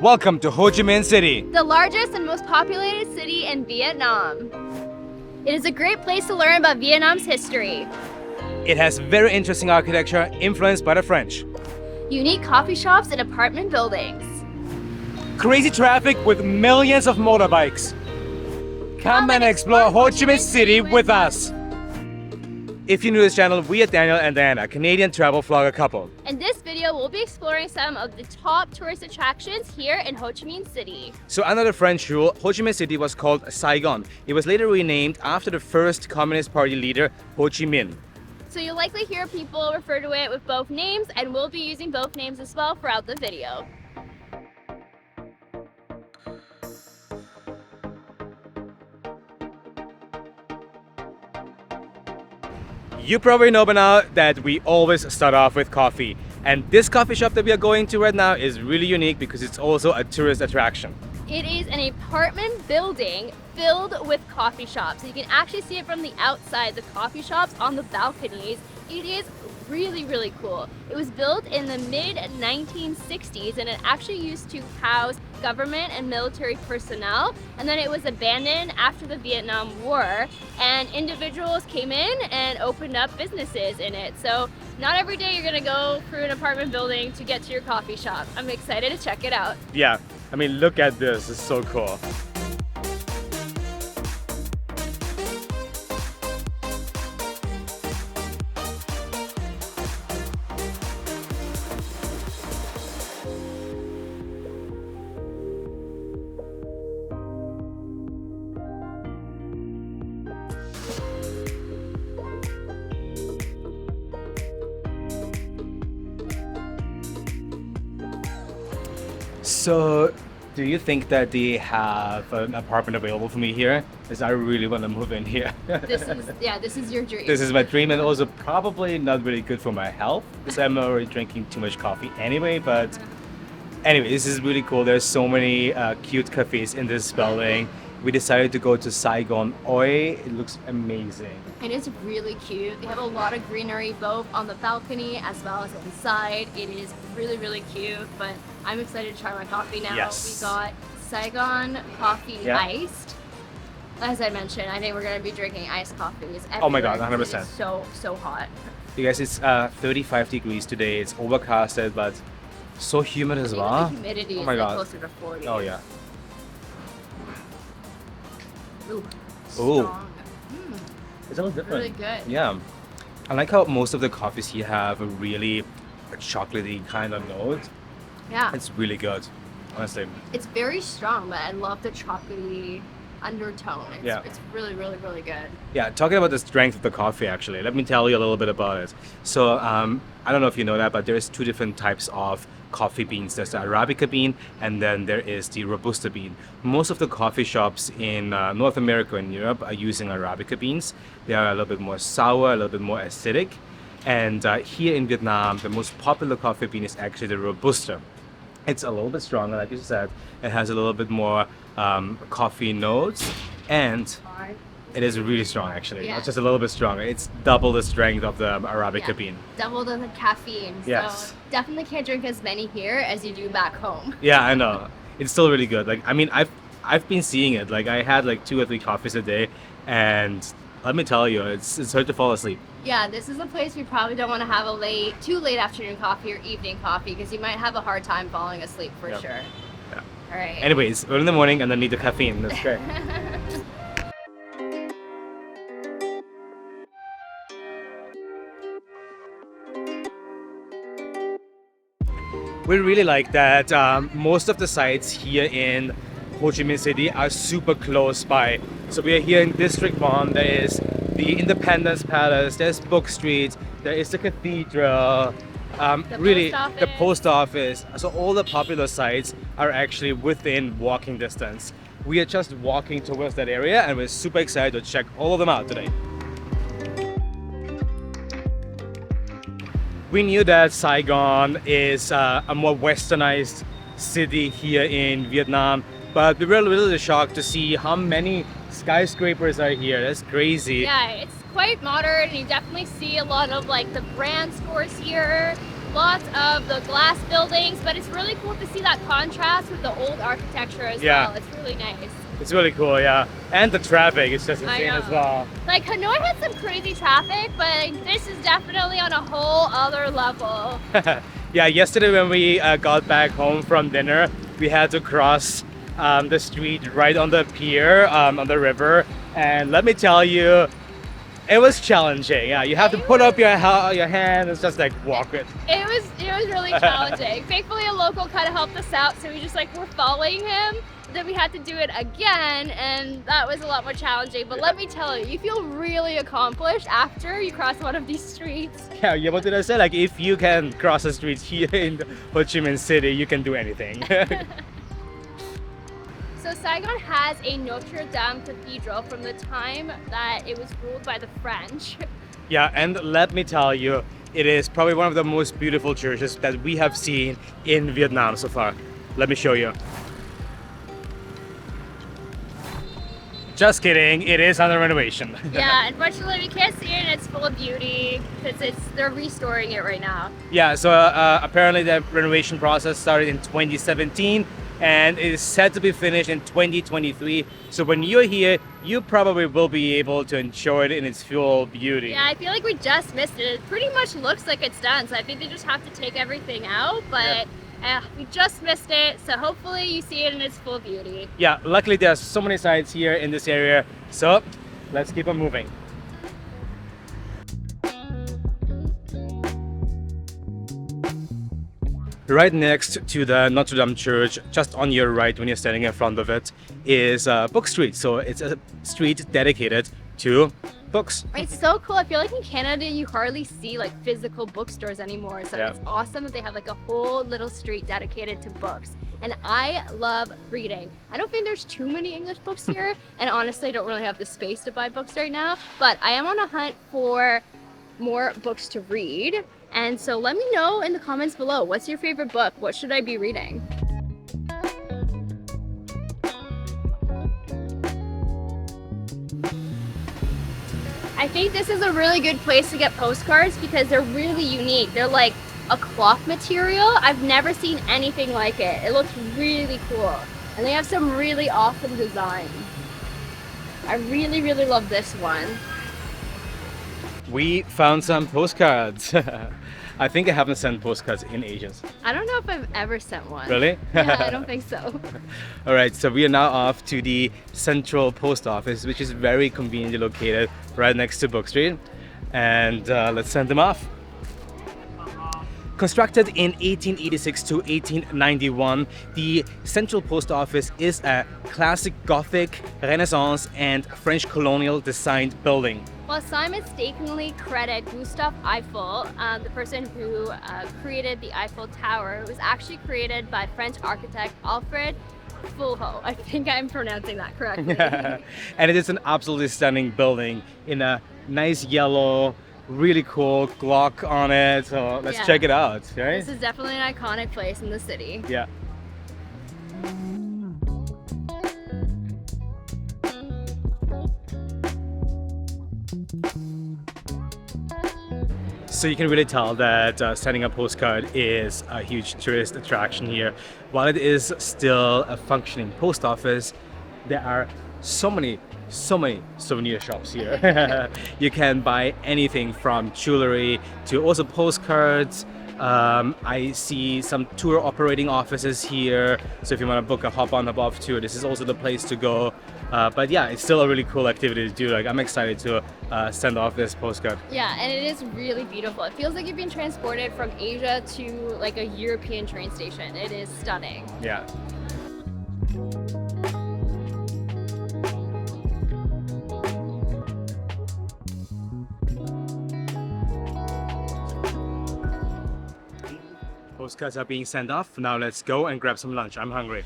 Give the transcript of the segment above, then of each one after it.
Welcome to Ho Chi Minh City. The largest and most populated city in Vietnam. It is a great place to learn about Vietnam's history. It has very interesting architecture influenced by the French. Unique coffee shops and apartment buildings. Crazy traffic with millions of motorbikes. Come and explore Ho Chi Minh City with us. If you're new to this channel, we are Daniel and Diana, a Canadian travel vlogger couple. In this video, we'll be exploring some of the top tourist attractions here in Ho Chi Minh City. So under the French rule, Ho Chi Minh City was called Saigon. It was later renamed after the first Communist Party leader, Ho Chi Minh. So you'll likely hear people refer to it with both names, and we'll be using both names as well throughout the video. You probably know by now that we always start off with coffee. And this coffee shop that we are going to right now is really unique because it's also a tourist attraction. It is an apartment building filled with coffee shops. You can actually see it from the outside, the coffee shops on the balconies. It is really cool. It was built in the mid-1960s and it actually used to house government and military personnel, and then it was abandoned after the Vietnam War, and individuals came in and opened up businesses in it. So not every day you're gonna go through an apartment building to get to your coffee shop. I'm excited to check it out. Yeah, I mean, look at this, it's so cool. So, do you think that they have an apartment available for me here? Because I really want to move in here. This is your dream. This is my dream, and also probably not really good for my health because I'm already drinking too much coffee anyway. But anyway, this is really cool. There's so many cute cafes in this building. We decided to go to Saigon Oi. It looks amazing. It is really cute. They have a lot of greenery both on the balcony as well as inside. It is really cute, but I'm excited to try my coffee now. Yes. We got Saigon Coffee iced. As I mentioned, I think we're going to be drinking iced coffees. Oh my god, Everywhere. 100%. It's so hot. You guys, it's 35 degrees today. It's overcasted, but so humid as well. The humidity Oh is my like god. closer to 40. Oh yeah. Ooh. Ooh. Strong. It's a little different. Really good. Yeah. I like how most of the coffees here have a really chocolatey kind of note. Yeah. It's really good, honestly. It's very strong, but I love the chocolatey undertone. It's really good. Yeah, talking about the strength of the coffee, actually, let me tell you a little bit about it. So, I don't know if you know that, but there's two different types of coffee beans. There's the Arabica bean, and then there is the Robusta bean. Most of the coffee shops in North America and Europe are using Arabica beans. They are a little bit more sour, a little bit more acidic. And here in Vietnam, the most popular coffee bean is actually the Robusta. It's a little bit stronger, like you said. It has a little bit more coffee notes, and it is really strong, actually. Yeah. It's just a little bit stronger. It's double the strength of the Arabica bean. Double the caffeine. Yes. So definitely can't drink as many here as you do back home. Yeah, I know. It's still really good. Like, I mean, I've been seeing it. Like, I had like 2 or 3 coffees a day, and let me tell you, it's hard to fall asleep. Yeah, this is a place we probably don't want to have too late afternoon coffee or evening coffee because you might have a hard time falling asleep for sure. Yeah. All right. Anyways, early in the morning and then need the caffeine. That's great. We really like that most of the sites here in Ho Chi Minh City are super close by. So we are here in District 1. There is the Independence Palace, there's Book Street, there is the Cathedral, the post office. So all the popular sites are actually within walking distance. We are just walking towards that area and we're super excited to check all of them out today. We knew that Saigon is a more westernized city here in Vietnam, but we were a little shocked to see how many skyscrapers are here. That's crazy. Yeah, it's quite modern. You definitely see a lot of like the brand stores here. lots of the glass buildings, but it's really cool to see that contrast with the old architecture as well. It's really nice. It's really cool, yeah. And the traffic is just I insane as know. well. Like Hanoi had some crazy traffic, but this is definitely on a whole other level. Yeah, yesterday when we got back home from dinner, we had to cross the street right on the pier, on the river. And let me tell you, it was challenging. Yeah, you have to put up your hand and just like walk it. It was really challenging. Thankfully, a local kind of helped us out, so we just like were following him. Then we had to do it again, and that was a lot more challenging. But let me tell you, you feel really accomplished after you cross one of these streets. Yeah, what did I say? Like, if you can cross the street here in Ho Chi Minh City, you can do anything. So Saigon has a Notre-Dame Cathedral from the time that it was ruled by the French. Yeah, and let me tell you, it is probably one of the most beautiful churches that we have seen in Vietnam so far. Let me show you. Just kidding, it is under renovation. Yeah, unfortunately we can't see it in its full beauty because they're restoring it right now. Yeah, so apparently the renovation process started in 2017 and it is set to be finished in 2023. So when you're here, you probably will be able to enjoy it in its full beauty. Yeah, I feel like we just missed it. It pretty much looks like it's done, so I think they just have to take everything out, but we just missed it, so hopefully you see it in its full beauty. Yeah, luckily there are so many sites here in this area, so let's keep on moving. Right next to the Notre-Dame Church, just on your right when you're standing in front of it, is Book Street. So it's a street dedicated to books. It's so cool. I feel like in Canada you hardly see like physical bookstores anymore. So it's awesome that they have like a whole little street dedicated to books. And I love reading. I don't think there's too many English books here, and honestly I don't really have the space to buy books right now, but I am on a hunt for more books to read. And so let me know in the comments below, what's your favorite book? What should I be reading? I think this is a really good place to get postcards because they're really unique. They're like a cloth material. I've never seen anything like it. It looks really cool. And they have some really awesome designs. I really, really love this one. We found some postcards. I think I haven't sent postcards in ages. I don't know if I've ever sent one. Really? Yeah, I don't think so. All right, so we are now off to the Central Post Office, which is very conveniently located right next to Book Street. And let's send them off. Constructed in 1886 to 1891, the Central Post Office is a classic Gothic, Renaissance and French colonial designed building. Well, some mistakenly credit Gustave Eiffel, the person who created the Eiffel Tower. It was actually created by French architect Alfred Fulho. I think I'm pronouncing that correctly. And it is an absolutely stunning building in a nice yellow, really cool clock on it. So let's check it out, right? This is definitely an iconic place in the city. Yeah. So you can really tell that sending a postcard is a huge tourist attraction here. While it is still a functioning post office, there are so many souvenir shops here. You can buy anything from jewelry to also postcards. I see some tour operating offices here, so if you want to book a hop-on hop-off tour, this is also the place to go. But yeah, it's still a really cool activity to do. Like, I'm excited to send off this postcard. Yeah, and it is really beautiful. It feels like you've been transported from Asia to like a European train station. It is stunning. Yeah. Postcards are being sent off. Now let's go and grab some lunch. I'm hungry.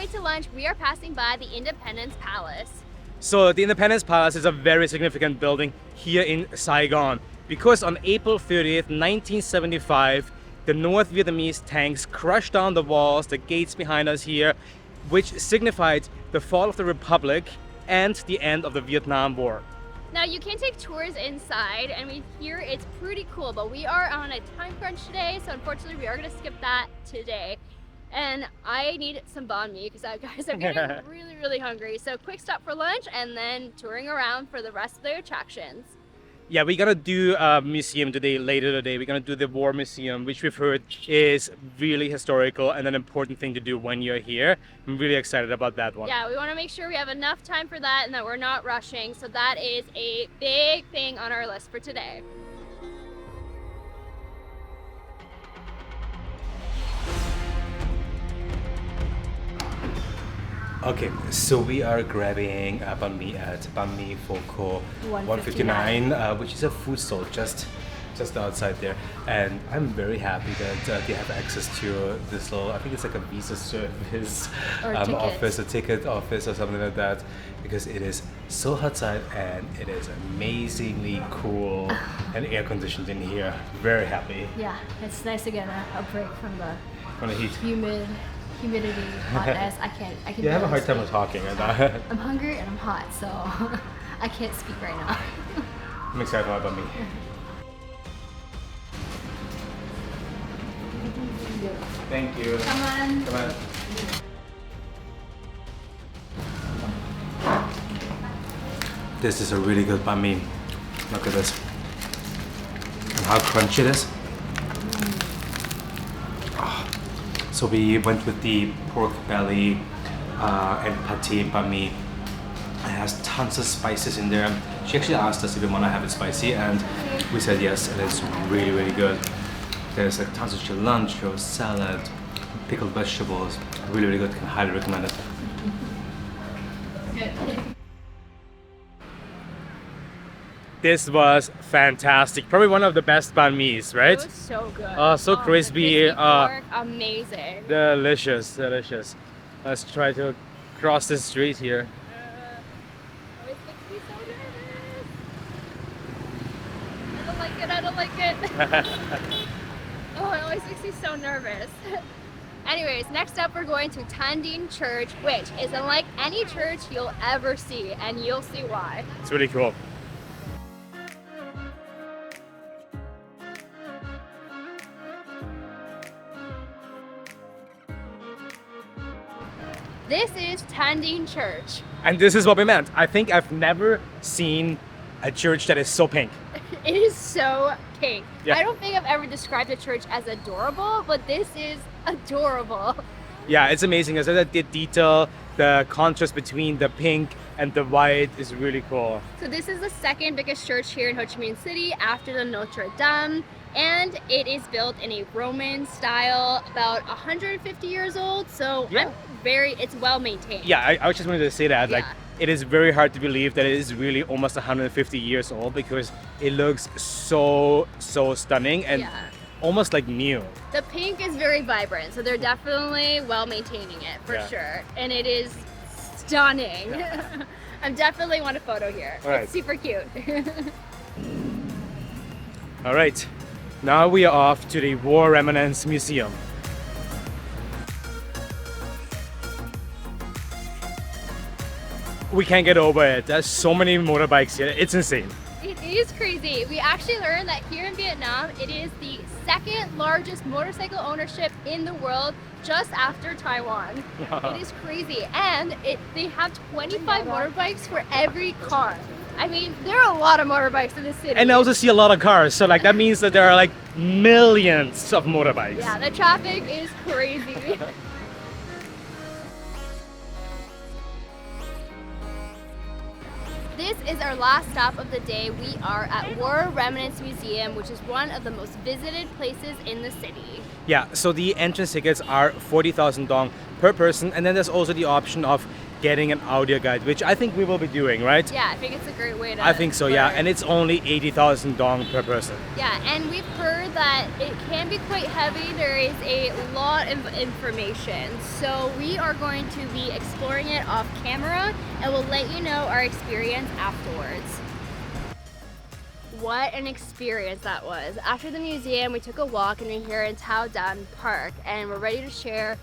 way to lunch, we are passing by the Independence Palace. So the Independence Palace is a very significant building here in Saigon because on April 30th, 1975, the North Vietnamese tanks crushed down the walls, the gates behind us here, which signified the fall of the Republic and the end of the Vietnam War. Now you can take tours inside, and we hear it's pretty cool, but we are on a time crunch today, so unfortunately we are going to skip that today. And I need some banh mi because guys, I'm getting really hungry. So quick stop for lunch and then touring around for the rest of the attractions. Yeah, we're gonna do a museum today, later today. We're gonna do the War Museum, which we've heard is really historical and an important thing to do when you're here. I'm really excited about that one. Yeah, we want to make sure we have enough time for that and that we're not rushing. So that is a big thing on our list for today. Okay, so we are grabbing banh mi at Banh Mi Pho 159, which is a food stall just outside there. And I'm very happy that they have access to this little, I think it's like a visa service office, a ticket office or something like that, because it is so hot outside and it is amazingly cool and air conditioned in here. Very happy. Yeah, it's nice to get a break from the heat. humidity, hotness. I can. You have a hard time speak. talking. I'm hungry and I'm hot, so I can't speak right now. I'm excited about banh mi. Thank you. Come on. Come on. This is a really good banh mi. Look at this. And how crunchy it is. So we went with the pork belly and pate banh mi. It has tons of spices in there. She actually asked us if we want to have it spicy, and we said yes, and it's really good. There's like tons of cilantro, salad, pickled vegetables. Really good. Can highly recommend it. This was fantastic. Probably one of the best banh mi's, right? It was so good. Oh, so the crispy. pork, amazing. Delicious. Let's try to cross the street here. Always makes me so nervous. I don't like it. Oh, it always makes me so nervous. Anyways, next up we're going to Dinh Church, which is unlike any church you'll ever see, and you'll see why. It's really cool. This is Dinh Church. And this is what we meant. I think I've never seen a church that is so pink. It is so pink. Yeah. I don't think I've ever described a church as adorable, but this is adorable. Yeah, it's amazing. I said that the detail, the contrast between the pink and the white is really cool. So this is the second biggest church here in Ho Chi Minh City after the Notre-Dame, and it is built in a Roman style, about 150 years old. So Yeah. it's well maintained. Yeah, I just wanted to say that. Like, Yeah. it is very hard to believe that it is really almost 150 years old because it looks so stunning and Yeah. almost like new. The pink is very vibrant, so they're definitely well maintaining it for Yeah. sure. And it is stunning. Yeah. I definitely want a photo here. All right. It's super cute. All right, now we are off to the War Remnants Museum. We can't get over it. There's so many motorbikes here. It's insane. It is crazy. We actually learned that here in Vietnam, it is the second largest motorcycle ownership in the world, just after Taiwan. It is crazy. And they have 25 motorbikes for every car. I mean, there are a lot of motorbikes in the city. And I also see a lot of cars, so like that means that there are like millions of motorbikes. Yeah, the traffic is crazy. This is our last stop of the day. We are at War Remnants Museum, which is one of the most visited places in the city. Yeah, so the entrance tickets are 40,000 dong per person, and then there's also the option of getting an audio guide, which I think we will be doing, right? Yeah, I think it's a great way to I think so, yeah. learn. And it's only 80,000 dong per person. Yeah, and we've heard that it can be quite heavy. There is a lot of information. So we are going to be exploring it off camera and we'll let you know our experience afterwards. What an experience that was. After the museum, we took a walk and we're here in Tao-Dan Park and we're ready to share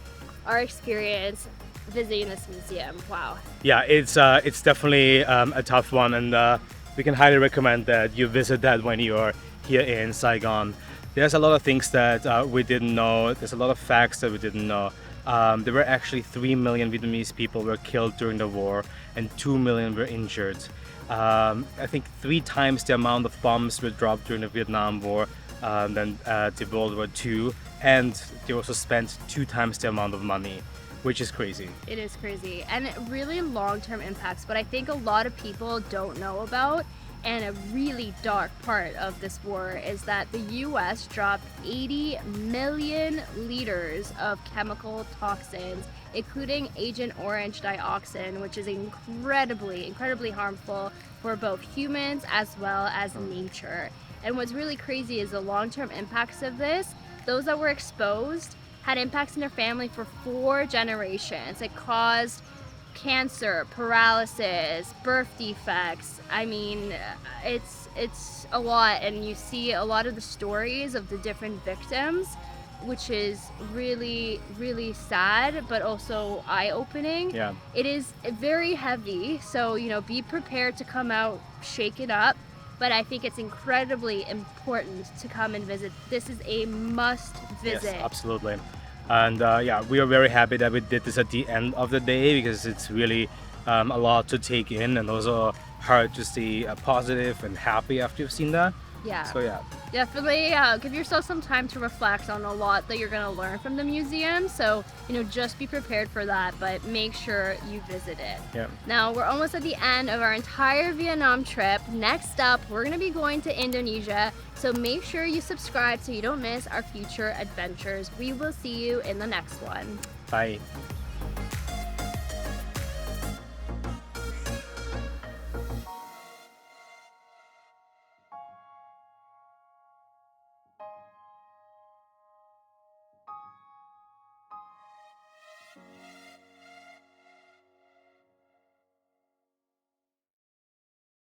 our experience visiting this museum. Wow. Yeah, it's definitely a tough one, and we can highly recommend that you visit that when you're here in Saigon. There's a lot of things that we didn't know. There's a lot of facts that we didn't know. There were actually 3 million Vietnamese people were killed during the war and 2 million were injured. I think 3 times the amount of bombs were dropped during the Vietnam War than the World War II, and they also spent 2 times the amount of money, which is crazy. It is crazy and really long-term impacts, but I think a lot of people don't know about. And a really dark part of this war is that the US dropped 80 million liters of chemical toxins, including Agent Orange dioxin, which is incredibly harmful for both humans as well as nature. And what's really crazy is the long-term impacts of this. Those that were exposed had impacts in their family for 4 generations. It caused cancer, paralysis, birth defects. I mean, it's a lot, and you see a lot of the stories of the different victims, which is really sad, but also eye-opening. Yeah. It is very heavy, so be prepared to come out shaken up. But I think it's incredibly important to come and visit. This is a must visit. Yes, absolutely. And yeah, we are very happy that we did this at the end of the day because it's really a lot to take in, and also hard to stay positive and happy after you've seen that. Yeah. So yeah. Definitely give yourself some time to reflect on a lot that you're going to learn from the museum. So, just be prepared for that, but make sure you visit it. Yeah. Now, we're almost at the end of our entire Vietnam trip. Next up, we're going to be going to Indonesia. So make sure you subscribe so you don't miss our future adventures. We will see you in the next one. Bye.